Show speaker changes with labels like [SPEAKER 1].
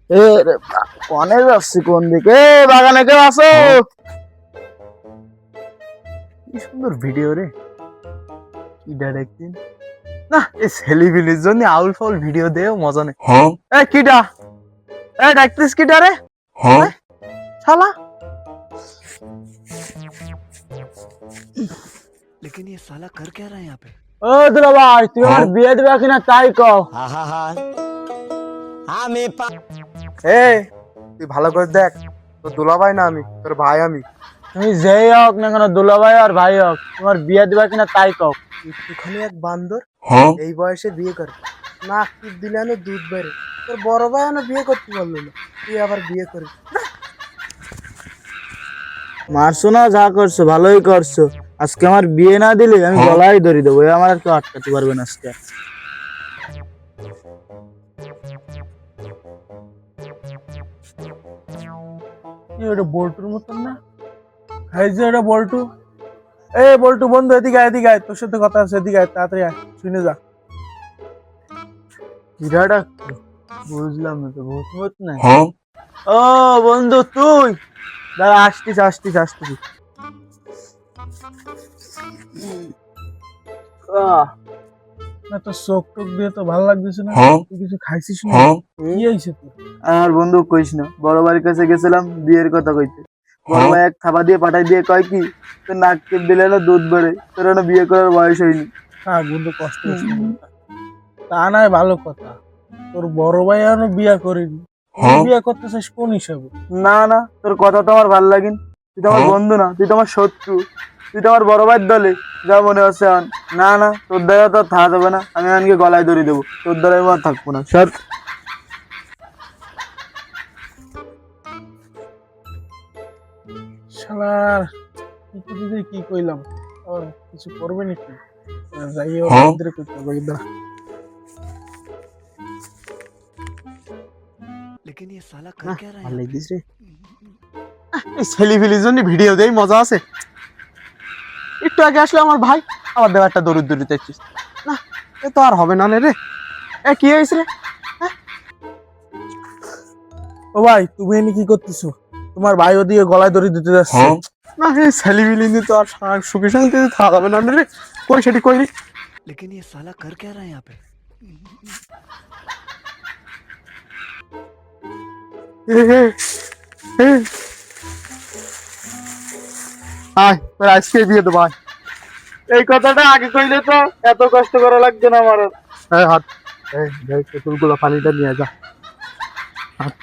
[SPEAKER 1] এ রে কনে যাচ্ছি কোন দিকে? বাগানে কেউ আছো? কি সুন্দর ভিডিও রে, কি ডাইরেক্টিং না! এই সেলিব্রিটির জন্য আউল ফাউল ভিডিও দেও মজা নেই। এ কিডা? এ ডাকতিস কিডা রে? শালা
[SPEAKER 2] लेकिन ये साला कर क्या रहा है यहाँ पे।
[SPEAKER 1] ও দুলা ভাই, তুই আমার বিয়ে দিবা কিনা তাই কও।
[SPEAKER 3] এ তুই ভালো করে দেখ, তোর দুলাভাই না আমি, তোর ভাই আমি।
[SPEAKER 1] তুমি যেই হোক না কেন, দুলা ভাই আর ভাই হোক, তোমার বিয়ে দিবা কিনা তাই কও।
[SPEAKER 3] একটুখানি এক বান্দর এই বয়সে বিয়ে করে, নাক টিপ দিলে আনো দুধ বেড়ে। তোর বড় ভাই আনো বিয়ে করতে পারলো না, তুই আবার বিয়ে করিস।
[SPEAKER 1] মারছো না, যা করছো ভালোই করছো। আজকে আমার বিয়ে না দিলে আমি গলায় ধরে দেবো, এ আমার আর কেউ আটকাতে পারবে না আজকে।
[SPEAKER 4] ওটা বল্টুর মতন না? এই যে ওটা বল্টু। এ বল্টু বন্ধু, এদিকে আয়, এদিকে আয়, তোর সাথে কথা আছে, এদিকে আয়, তাড়াতাড়ি আয়, শুনে যা।
[SPEAKER 1] কিরাটা বুঝলাম না তো, ভূত মত নাই। ও বন্ধু তুই দাঁড়া, আসতিস আসতিস আসতিস।
[SPEAKER 4] না তোর চোখ টোক দিয়ে তো ভালো লাগতেছে না, তুই কিছু খাইছিস না? কি হয়েছে তোর?
[SPEAKER 1] আর বন্ধু কইস না, বড় ভাইয়ের কাছে গেছিলাম বিয়ের কথা কইতে। বড় ভাই এক থাবা দিয়ে পাঠাই দিয়ে কয় কি, তোর নাক টিপ দিলে না দুধ বেড়ে, তোর না বিয়ে করার বয়স হয়নি।
[SPEAKER 4] হ্যাঁ বন্ধু, কষ্ট হচ্ছে না। তা নয় ভালো কথা, তোর বড় ভাই এখনো বিয়ে করেনি, তুই বিয়ে করতে চাস কোন হিসাবে?
[SPEAKER 1] না না, তোর কথা তো আমার ভাল লাগিন। তুই তো আমার বন্ধু না, তুই তো আমার শত্রু। তুই তো আমার বড় ভাইয়ের দলে, যা মনে হচ্ছে এখন। না না, তোর দ্বারা তো থাকা যাবে না, আমি আনকে গলায় ধরে দেবো, তোর দ্বারা আমি আর থাকবো না, সর।
[SPEAKER 4] শালার কি কইলাম, আর কিছু করবে নাকি? যাই ওর মধ্যে করতে হবে দাঁড়া।
[SPEAKER 2] लेकिन ये साला कर क्या रहा है
[SPEAKER 1] ভাল
[SPEAKER 2] यहाँ पे?
[SPEAKER 1] লাগিস রে, এই ছেলিফিলির জন্য ভিডিও দেই মজা আছে। একটু আগে আসলে আমার ভাই, আবার দেওয়া একটা দরুদ দরুদ দেখছিস না, এ তো আর হবে না রে। এ কি হয়েছে রে?
[SPEAKER 4] ও ভাই, তুমি এনে কি করতেছো? তোমার ভাই ওদিকে গলায় দড়ি দিতে যাচ্ছে।
[SPEAKER 1] না, এই ছেলিফিলি নিয়ে তো আর সুখে শান্তিতে থাকা যাবে না রে। কই সেটি কই রে?
[SPEAKER 2] लेकिन ये साला कर क्या रहा है यहाँ पे।
[SPEAKER 1] এ, এ, এ। আয় তোর আজকে বিয়ে তো ভাই, এই কথাটা আগে কইলে তো এত কষ্ট করা লাগতো না আমার। হাত এই পুতুলগুলো পানিটা নিয়ে যা। হাত।